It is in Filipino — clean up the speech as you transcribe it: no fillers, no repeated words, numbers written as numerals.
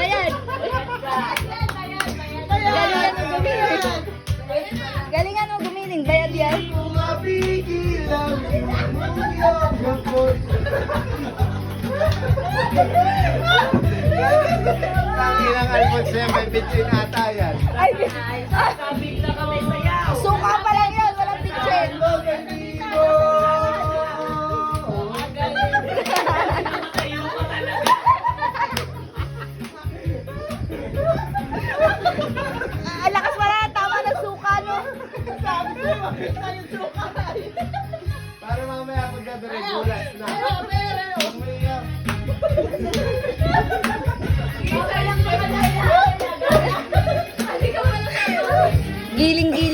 bayad. Galingan mo gumiling. Galingan mo gumiling, bayad yan. Lagi ng Alphonse yan, may bitchin ata yan. Ay, suka pa lang yan, walang pitchin. Ang lakas pala, tama na suka, no? Para mamaya pagdadari, gulat na. Umiyak. Giling-giling.